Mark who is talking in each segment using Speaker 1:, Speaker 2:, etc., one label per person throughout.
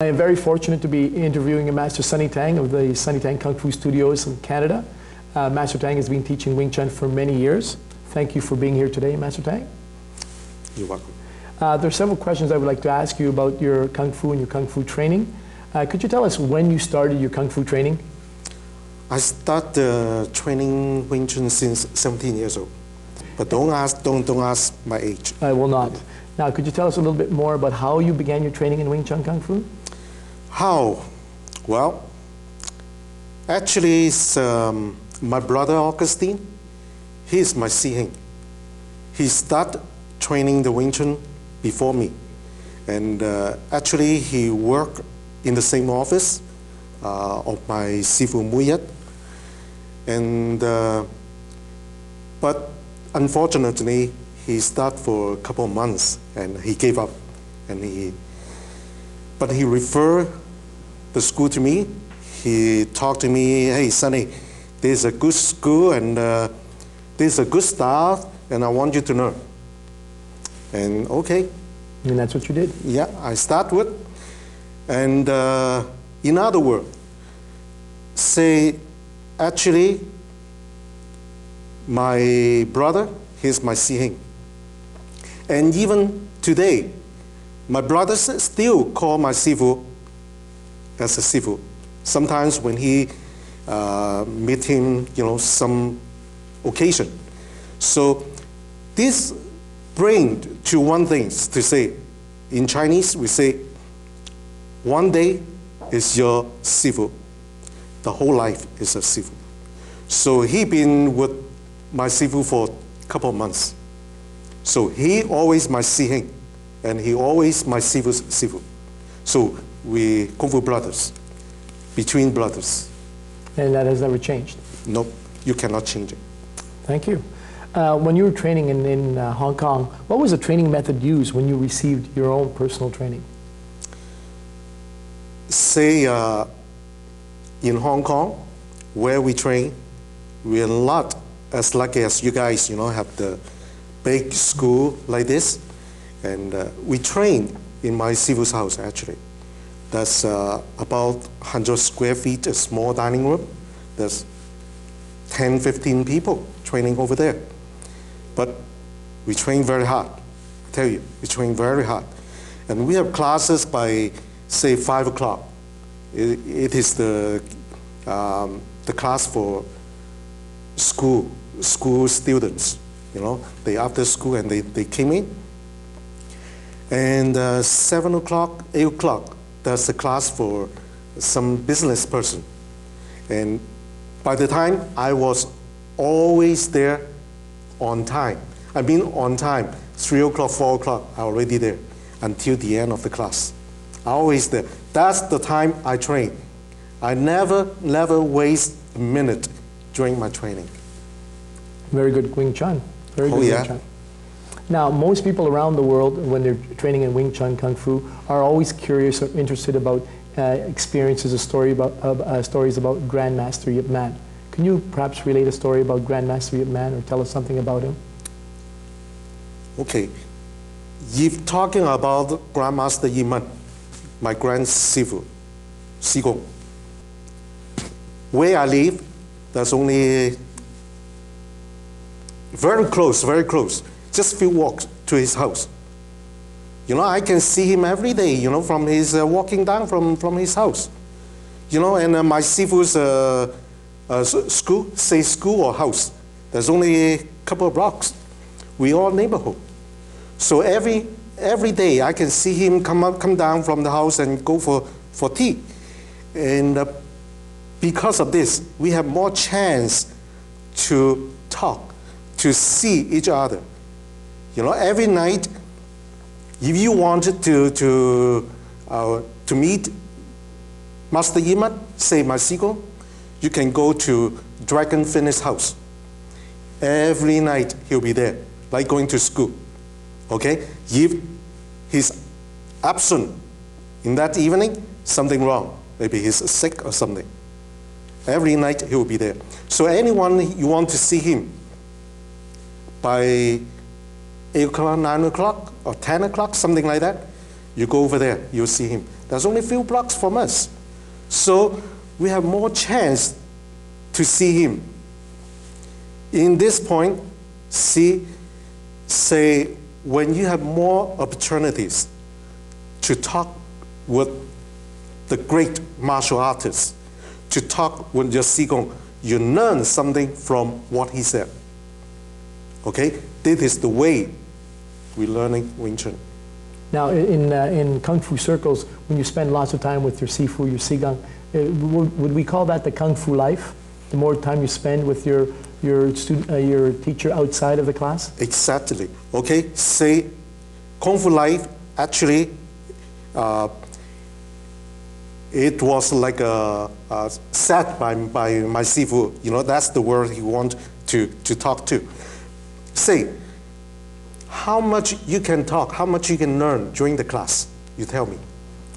Speaker 1: I am very fortunate to be interviewing Master Sunny Tang of the Sunny Tang Kung Fu Studios in Canada. Master Tang has been teaching Wing Chun for many years. Thank you for being here today, Master Tang.
Speaker 2: You're welcome.
Speaker 1: There are several questions I would like to ask you about your Kung Fu and your Kung Fu training. Could you tell us when you started your Kung Fu training?
Speaker 2: I started training Wing Chun since 17 years old. But don't ask my age.
Speaker 1: I will not. Now, could you tell us a little bit more about how you began your training in Wing Chun Kung Fu?
Speaker 2: How? Well, actually, it's my brother Augustine. He's my Sihing. He started training the Wing Chun before me. And actually, he worked in the same office of my Sifu Muyat. And, but unfortunately, he started for a couple of months and he gave up. But he referred the school to me. He talked to me, hey, Sonny, there's a good school and there's a good staff and I want you to learn. And okay.
Speaker 1: And that's what you did?
Speaker 2: Yeah, I start with. And in other words, say, actually, my brother, he's my Sihing. And even today, my brothers still call my Sifu as a Sifu. Sometimes when he meet him, some occasion. So this brings to one thing to say. In Chinese, we say, one day is your Sifu. The whole life is a Sifu. So he been with my Sifu for a couple of months. So he always my Sihing, and he always my Sifu's Sifu. So we Kung Fu brothers, between brothers.
Speaker 1: And that has never changed?
Speaker 2: Nope, you cannot change it.
Speaker 1: Thank you. When you were training in Hong Kong, what was the training method used when you received your own personal training?
Speaker 2: Say in Hong Kong, where we train, we are not as lucky as you guys, have the big school like this. And we train in my Sifu's house, actually. That's about 100 square feet, a small dining room. There's 10, 15 people training over there. But we train very hard. I tell you, we train very hard. And we have classes by, say, 5 o'clock. It is the class for school students. They after school and they came in. And 7 o'clock, 8 o'clock, that's the class for some business person. And by the time I was always there on time. I mean on time, 3 o'clock, 4 o'clock, I already there until the end of the class. I always there. That's the time I train. I never waste a minute during my training.
Speaker 1: Very good Wing Chun. Very good
Speaker 2: yeah.
Speaker 1: Wing Chun. Now, most people around the world, when they're training in Wing Chun Kung Fu, are always curious or interested about experiences or stories about Grandmaster Yip Man. Can you perhaps relate a story about Grandmaster Yip Man or tell us something about him?
Speaker 2: Okay. If talking about Grandmaster Yip Man, my Grand Sifu, Sigong, where I live, that's only very close, just few walks to his house. I can see him every day, from his walking down from his house. And my Sifu's school or house, there's only a couple of blocks. We all neighborhood. So every day I can see him come down from the house and go for tea. And because of this, we have more chance to talk, to see each other. Every night, if you wanted to meet Master Yip Man, say my Sigo, you can go to Dragon Fitness House. Every night he'll be there, like going to school. Okay? If he's absent in that evening, something wrong. Maybe he's sick or something. Every night he will be there. So anyone you want to see him by 8 o'clock, 9 o'clock, or 10 o'clock, something like that, You go over there, you'll see him. There's only a few blocks from us. So we have more chance to see him. In this point, say when you have more opportunities to talk with the great martial artists, to talk with your Qigong, you learn something from what he said. Okay? This is the way we're learning Wing Chun.
Speaker 1: Now, in Kung Fu circles, when you spend lots of time with your Sifu, your Sigang, would we call that the Kung Fu life? The more time you spend with your teacher outside of the class?
Speaker 2: Exactly. Okay? Say, Kung Fu life, actually, it was like said by my Sifu. You know, that's the word he wants to talk to. Say, how much you can talk, how much you can learn during the class? You tell me.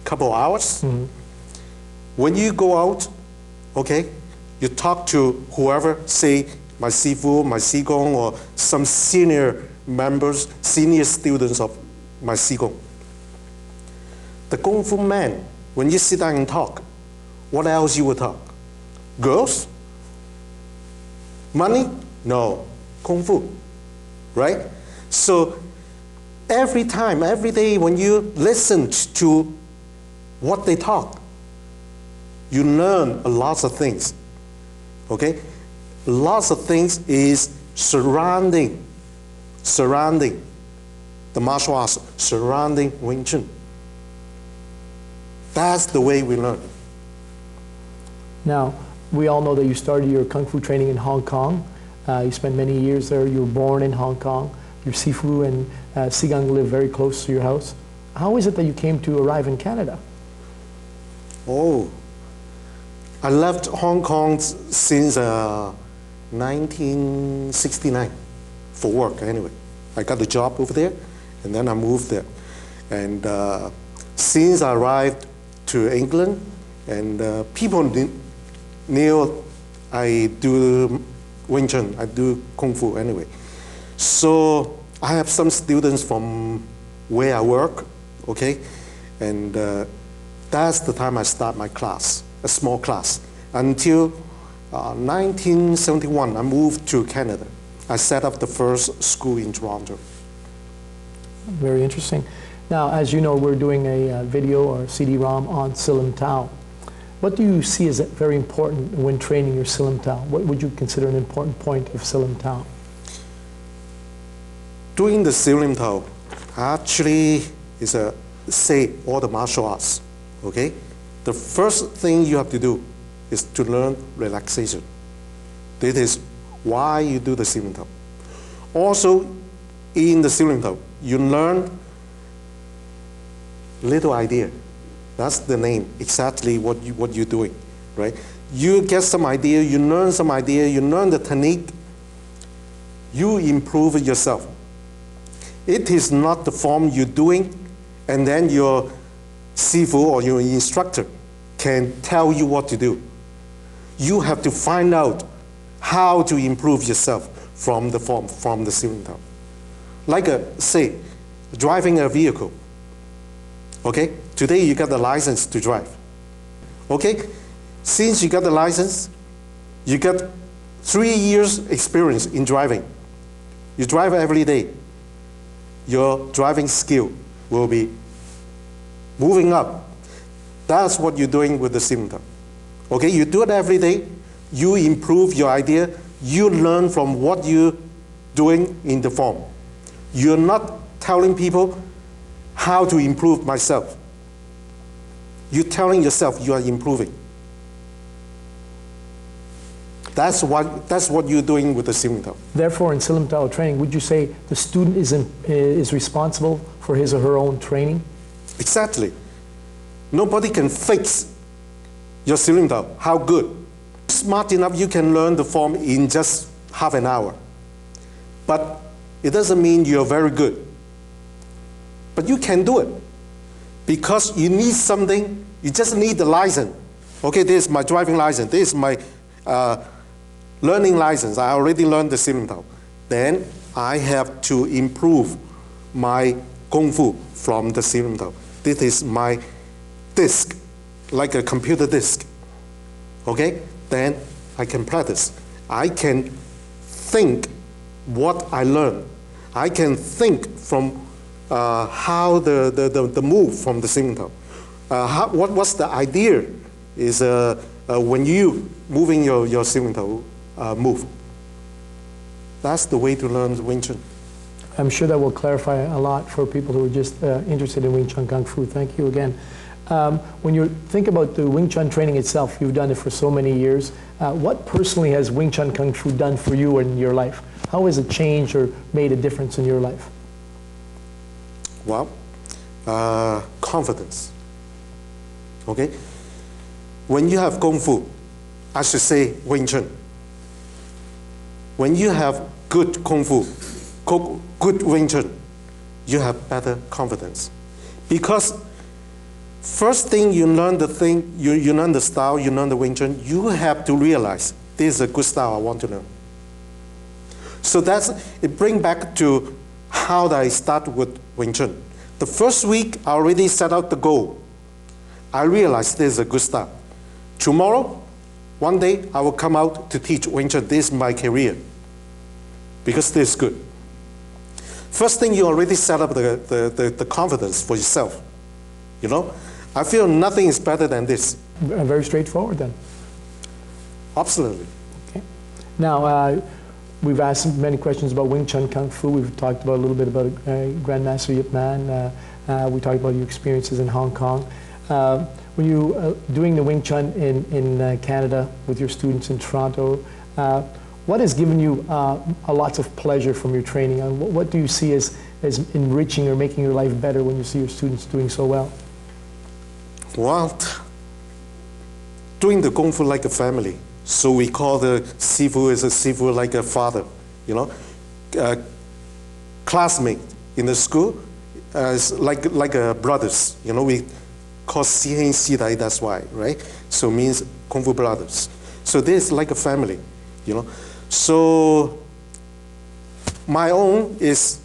Speaker 2: Couple hours? Mm-hmm. When you go out, okay, you talk to whoever, say my Sifu, my Qigong, or some senior members, senior students of my Qigong. The Kung Fu man, when you sit down and talk, what else you will talk? Girls? Money? No. Kung Fu. Right? So every time, every day when you listen to what they talk, you learn a lot of things. Okay? Lots of things is surrounding the martial arts, surrounding Wing Chun. That's the way we learn.
Speaker 1: Now, we all know that you started your Kung Fu training in Hong Kong. You spent many years there. You were born in Hong Kong. Your Sifu and Sigang live very close to your house. How is it that you came to arrive in Canada?
Speaker 2: Oh, I left Hong Kong since 1969 for work anyway. I got a job over there, and then I moved there. And since I arrived to England, and people knew I do Wing Chun, I do Kung Fu anyway. So I have some students from where I work, okay? And that's the time I start my class, a small class. Until 1971, I moved to Canada. I set up the first school in Toronto.
Speaker 1: Very interesting. Now, as you know, we're doing a video or CD-ROM on Siu Nim Tau. What do you see as very important when training your Siu Nim Tau? What would you consider an important point of Siu Nim Tau?
Speaker 2: Doing the Siu Nim Tau actually is say all the martial arts, okay? The first thing you have to do is to learn relaxation. This is why you do the Siu Nim Tau. Also, in the Siu Nim Tau, you learn little idea. That's the name, exactly what you're doing, right? You get some idea, you learn some idea, you learn the technique, you improve it yourself. It is not the form you're doing, and then your Sifu or your instructor can tell you what to do. You have to find out how to improve yourself from the form, from the Siu Nim Tau. Like, say, driving a vehicle. Okay, today you got the license to drive. Okay, since you got the license, you got 3 years experience in driving. You drive every day. Your driving skill will be moving up. That's what you're doing with the Siu Nim Tau. Okay, you do it every day. You improve your idea. You learn from what you're doing in the form. You're not telling people how to improve myself. You're telling yourself you are improving. That's what you're doing with the Siu Nim Tau.
Speaker 1: Therefore, in Siu Nim Tau training, would you say the student is responsible for his or her own training?
Speaker 2: Exactly. Nobody can fix your Siu Nim Tau. How good? Smart enough, you can learn the form in just half an hour. But it doesn't mean you're very good. But you can do it. Because you need something, you just need the license. Okay, this is my driving license. This is my learning license. I already learned the Siu Nim Tau. Then I have to improve my Kung Fu from the Siu Nim Tau. this is my disk, like a computer disk. Okay? Then I can practice. I can think what I learned. I can think from how the move from the Siu Nim Tau. What's the idea is when you moving your Siu Nim Tau move. That's the way to learn Wing Chun.
Speaker 1: I'm sure that will clarify a lot for people who are just interested in Wing Chun Kung Fu. Thank you again. When you think about the Wing Chun training itself, you've done it for so many years. What personally has Wing Chun Kung Fu done for you in your life? How has it changed or made a difference in your life?
Speaker 2: Well, confidence. Okay? When you have Kung Fu, I should say Wing Chun. When you have good Kung Fu, good Wing Chun, you have better confidence. Because first thing you learn the thing, you learn the style, you learn the Wing Chun, you have to realize this is a good style I want to learn. So it brings back to how I start with Wing Chun. The first week, I already set out the goal. I realized this is a good style. Tomorrow, one day, I will come out to teach Wing Chun. This is my career. Because this is good. First thing, you already set up the confidence for yourself. You know? I feel nothing is better than this.
Speaker 1: Very straightforward then.
Speaker 2: Absolutely.
Speaker 1: Okay. Now, we've asked many questions about Wing Chun Kung Fu. We've talked about a little bit about Grandmaster Yip Man. We talked about your experiences in Hong Kong. When you doing the Wing Chun in Canada with your students in Toronto, what has given you a lot of pleasure from your training? What do you see as enriching or making your life better when you see your students doing so well?
Speaker 2: Well, doing the Kung Fu like a family. So we call the Sifu as a Sifu like a father, you know. Classmate in the school is like brothers, you know. We call Si Heng Si Dai, that's why, right? So it means Kung Fu brothers. So this is like a family, you know. So my own is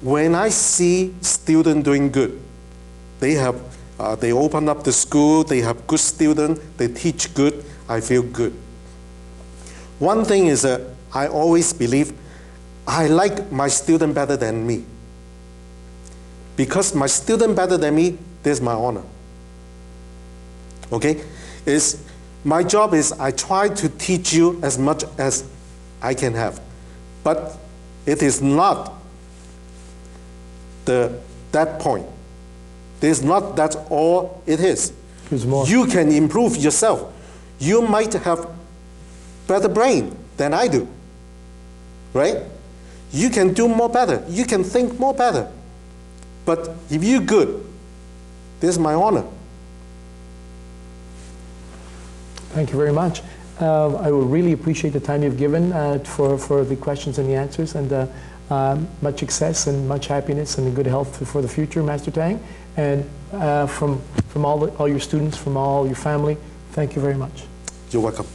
Speaker 2: when I see students doing good, they open up the school, they have good students, they teach good, I feel good. One thing is that I always believe I like my student better than me. Because my student better than me, this is my honor. Okay? My job is I try to teach you as much as I can have. But it is not that point. That's all it is.
Speaker 1: There's more.
Speaker 2: You can improve yourself. You might have better brain than I do, right? You can do more better. You can think more better. But if you're good, this is my honor.
Speaker 1: Thank you very much. I will really appreciate the time you've given for the questions and the answers, and much success and much happiness and good health for the future, Master Tang. And from all your students, from all your family, thank you very much.
Speaker 2: You're welcome.